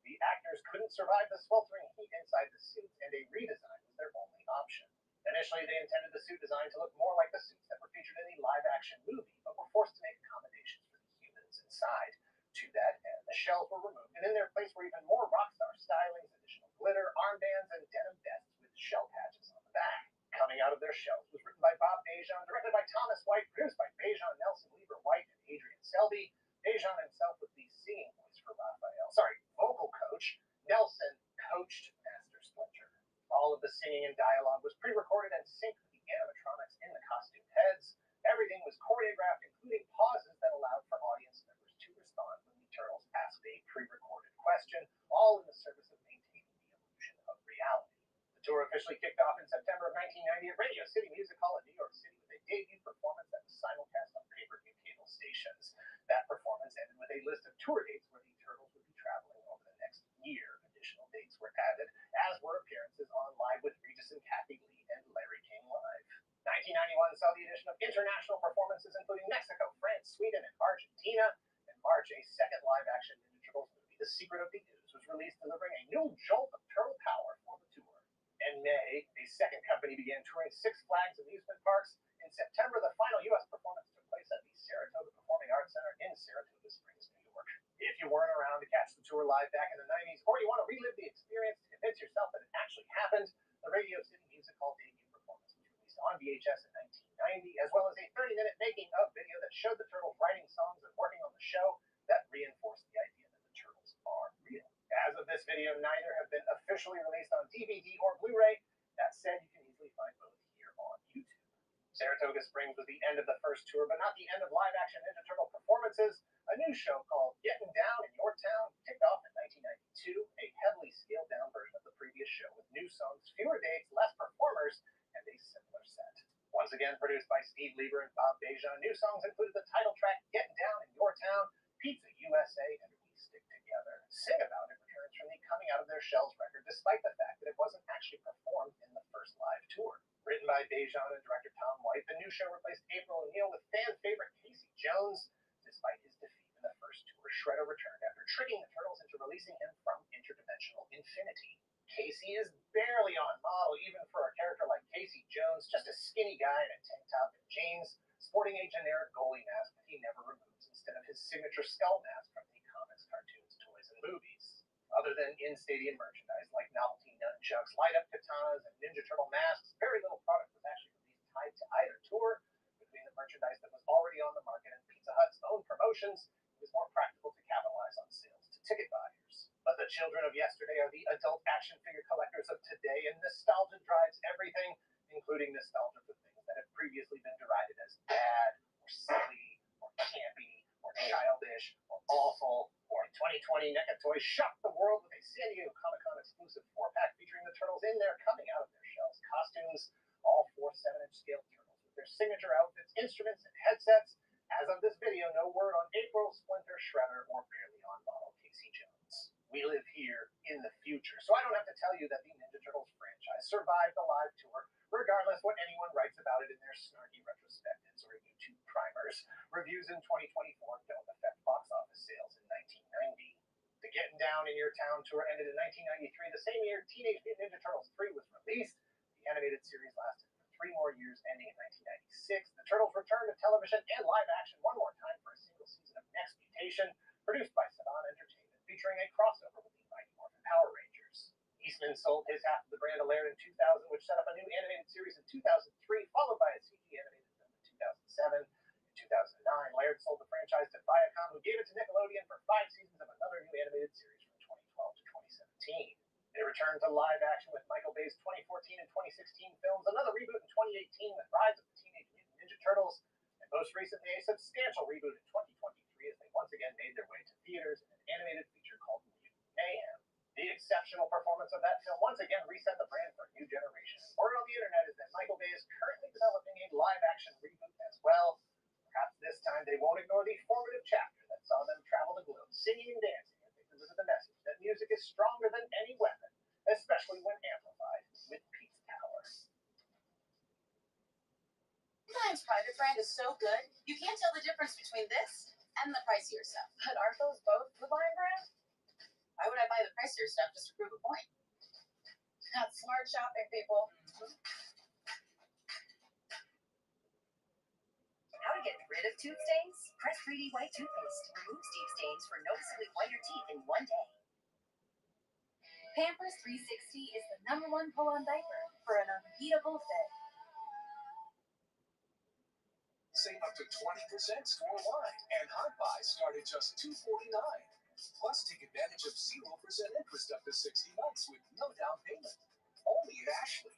The actors couldn't survive the sweltering heat inside the suits, and a redesign was their only option. Initially, they intended the suit design to look more like the suits that were featured in the live-action movie, but were forced to make accommodations for the humans inside. To that end, the shells were removed, and in their place were even more rockstar stylings, additional glitter, armbands, and denim vests with shell patches on the back. Coming Out of Their Shells was written by Bob Bejan, directed by Thomas White, produced by Bejan, Nelson, Lieber, White, and Adrian Selby. Bejan himself was the singing voice for Raphael. Vocal coach. Nelson coached Master Splinter. All of the singing and dialogue was pre-recorded and synced with the animatronics in the costume heads. Everything was choreographed, including pauses that allowed for audience members to respond when the Turtles asked a pre-recorded question, all in the service of maintaining the illusion of reality. The tour officially kicked off in September of 1990 at Radio City Music Hall in New York City with a debut performance that was simulcast on pay-per-view cable stations. That performance ended with a list of tour dates where the Turtles would be traveling over the next year. Additional dates were added, as were appearances on Live with Regis and Kathy Lee and Larry King Live. 1991 saw the addition of international performances including Mexico, France, Sweden, and Argentina. In March, a second live-action Ninja Turtles movie, The Secret of the Ooze, was released, delivering a new jolt of turtle power for the tour. In May, a second company began touring Six Flags amusement parks. In September, the final U.S. performance took place at the Saratoga Performing Arts Center in Saratoga Springs, New York. If you weren't around to catch the tour live back in the 90s, or you want to relive the experience to convince yourself that it actually happened, the Radio City Music Hall debut performance was released on VHS in 1990, as well as a 30-minute making-of video that showed the Turtles writing songs and working on the show that reinforced the idea that the Turtles are real. As of this video, neither have been officially released on DVD or Blu-ray. That said, you can easily find both here on YouTube. Saratoga Springs was the end of the first tour, but not the end of live-action Ninja Turtle performances. A new show called Getting Down in Your Town kicked off in 1992, a heavily scaled-down version of the previous show with new songs, fewer dates, less performers, and a similar set. Once again produced by Steve Lieber and Bob Bejan, new songs included the title track Getting Down in Your Town, Pizza USA, and We Stick Together. Sing About It returns from the Coming Out of Their Shells record, despite the fact that it wasn't actually performed in the first live tour. Written by Bejan and director Tom White, the new show replaced April O'Neil with fan favorite Casey Jones. Despite his defeat in the first tour, Shredder returned after tricking the Turtles into releasing him from interdimensional infinity. Casey is barely on model, even for a character like Casey Jones, just a skinny guy in a tank top and jeans, sporting a generic goalie mask that he never removes instead of his signature skull mask from the comics, cartoons, toys, and movies. Other than in-stadium merchandise like novelty nunchucks, light-up katanas, and Ninja Turtle masks, very little product was actually released tied to either tour. Between the merchandise that was already on the market and Pizza Hut's own promotions, it was more practical to capitalize on sales to ticket buyers. But the children of yesterday are the adult action figure collectors of today, and nostalgia drives everything, including nostalgia for things that have previously been derided as bad, or silly, or campy, or childish, or awful. Or in 2020, NECA Toys shocked the world with a San Diego Comic-Con exclusive 4-pack featuring the Turtles in their Coming Out of Their Shells costumes, all 4 7-inch scale Turtles with their signature outfits, instruments, and headsets. As of this video, no word on April, Splinter, Shredder, or barely on model Casey Jones. We live here in the future, so I don't have to tell you that the Ninja Turtles franchise survived the live tour, regardless what anyone writes about it in their snarky retrospectives or YouTube primers. Reviews in 2024 don't affect box office sales in 1990. The Getting Down in Your Town tour ended in 1993, the same year Teenage Mutant Ninja Turtles 3 was released. The animated series lasted for 3 more years, ending in 1996. The Turtles returned to television and live action one more time for a single season of Next Mutation, produced by Saban Entertainment, featuring a crossover with the Mighty Morphin Power Rangers. Eastman sold his half of the brand to Laird in 2000, which set up a new animated series in 2003, followed by a CG animated film in 2007. In 2009, Laird sold the franchise to Viacom, who gave it to Nickelodeon for 5 seasons of another new animated series from 2012 to 2017. They returned to live action with Michael Bay's 2014 and 2016 films, another reboot in 2018 with Rise of the Teenage Mutant Ninja Turtles, and most recently a substantial reboot in 2023 as they once again made their way to theaters in an animated feature called Mutant Mayhem. The exceptional performance of that film once again reset the brand for a new generation. Word on the internet is that Michael Bay is currently developing a live-action reboot as well. Perhaps this time they won't ignore the formative chapter that saw them travel the globe, singing and dancing as they deliver the message that music is stronger than any weapon, especially when amplified with peace power. Line's private brand is so good, you can't tell the difference between this and the pricier stuff. But aren't those both the line brand? Why would I buy the pricier stuff just to prove a point? That's smart shopping, people. How to get rid of tooth stains? Press 3D White Toothpaste. Removes deep stains for noticeably whiter teeth in 1 day. Pampers 360 is the #1 pull-on diaper for an unbeatable fit. Save up to 20% store-wide, and Hot Buys start at just $249. Plus, take advantage of 0% interest up to 60 months with no down payment. Only at Ashley.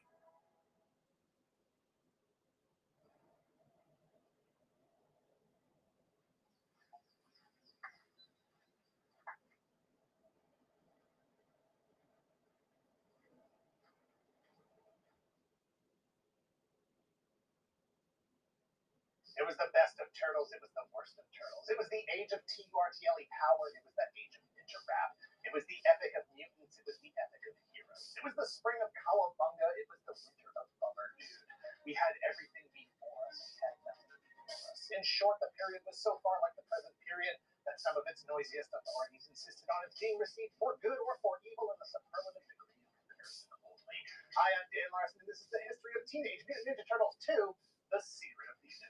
It was the best of Turtles. It was the worst of Turtles. It was the age of TURTLE power. It was the age of ninja rap. It was the epic of mutants. It was the epic of heroes. It was the spring of Cowabunga. It was the winter of Bummer Dude. We had everything before us. We had nothing before us. In short, the period was so far like the present period that some of its noisiest authorities insisted on its being received for good or for evil in the superlative degree of comparison only. Hi, I'm Dan Larson, and this is the history of Teenage Mutant Ninja Turtles 2, The Secret of the Ooze.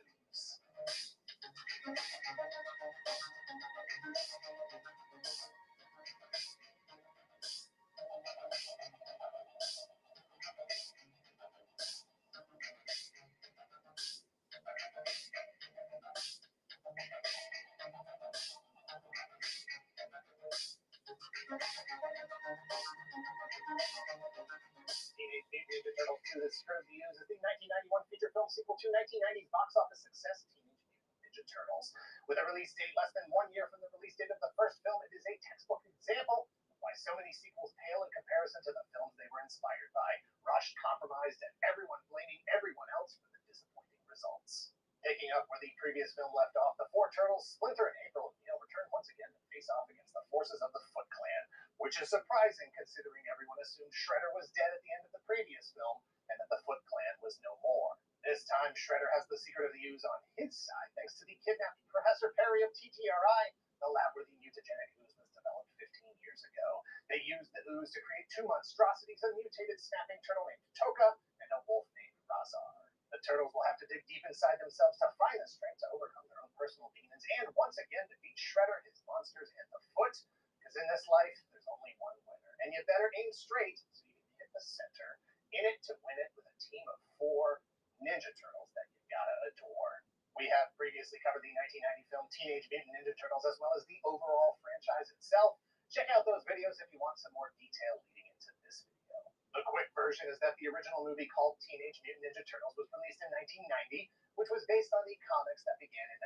Teenage Mutant Ninja Turtles 2, The Secret of the Ooze is the 1991 feature film sequel to 1990's box office success, Teenage Mutant Ninja Turtles. With a release date less than 1 year from the release date of the first film, it is a textbook example of why so many sequels pale in comparison to the films they were inspired by, rushed, compromised, and everyone blaming everyone else for the disappointing results. Picking up where the previous film left off, the four Turtles, Splinter and April O'Neil, return once again to face off against the forces of the Foot Clan, which is surprising considering everyone assumed Shredder was dead at the end of the previous film and that the Foot Clan was no more. This time, Shredder has the Secret of the Ooze on his side thanks to the kidnapped Professor Perry of TTRI, the lab where the mutagenic ooze was developed 15 years ago. They used the ooze to create 2 monstrosities, a mutated snapping turtle named Toka and a wolf named Razar. The Turtles will have to dig deep inside themselves to find the strength to overcome their own personal demons and once again defeat Shredder, his monsters, and the Foot. Because in this life, there's only one winner. And you better aim straight so you can hit the center. In it to win it with a team of 4 Ninja Turtles that you gotta adore. We have previously covered the 1990 film Teenage Mutant Ninja Turtles as well as the overall franchise itself. Check out those videos if you want some more detail leading into this video. The quick version is that the original movie called Teenage Mutant Ninja Turtles was released in 1990, which was based on the comics that began in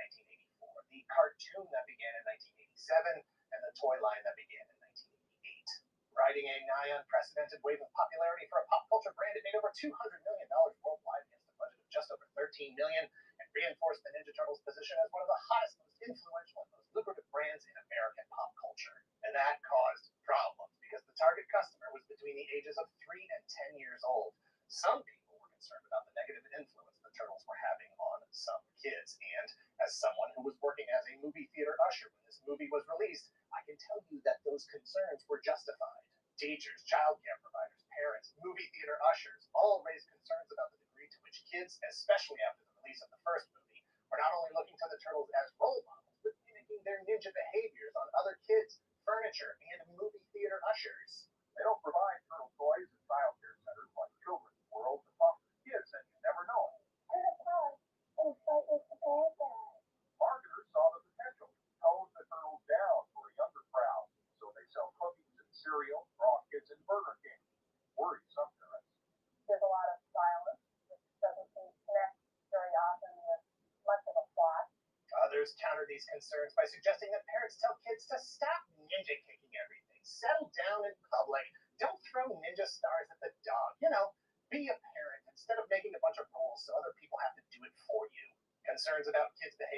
1984, the cartoon that began in 1987, and the toy line that began in 1988. Riding a nigh unprecedented wave of popularity for a pop culture brand, it made over $200 million worldwide against a budget of just over $13 million and reinforced the Ninja Turtles' position as one of the hottest, most influential, and most lucrative brands in American pop culture. And that caused problems. the ages of 3 and 10 years old. Some people were concerned about the negative influence the turtles were having on some kids. And as someone who was working as a movie theater usher when this movie was released, I can tell you that those concerns were justified. Teachers, childcare providers, parents, movie theater ushers all raised concerns about the degree to which kids, especially after the release of the first movie, are not only looking to the turtles as role models, but mimicking their ninja behaviors on other kids, furniture, and movie theater ushers. They don't provide turtle toys and child care centers like Children's World to talk to kids, and you never know. Marketers saw the potential to tone the turtles down for a younger crowd, so they sell cookies and cereal for all kids in Burger King. Worry some parents. There's a lot of violence, which doesn't seem to connect very often with much of a plot. Others counter these concerns by suggesting that parents tell kids to stop ninja kicking everything, settle down in public, don't throw ninja stars at the dog, be a parent instead of making a bunch of rules so other people have to do it for you. Concerns about kids' behavior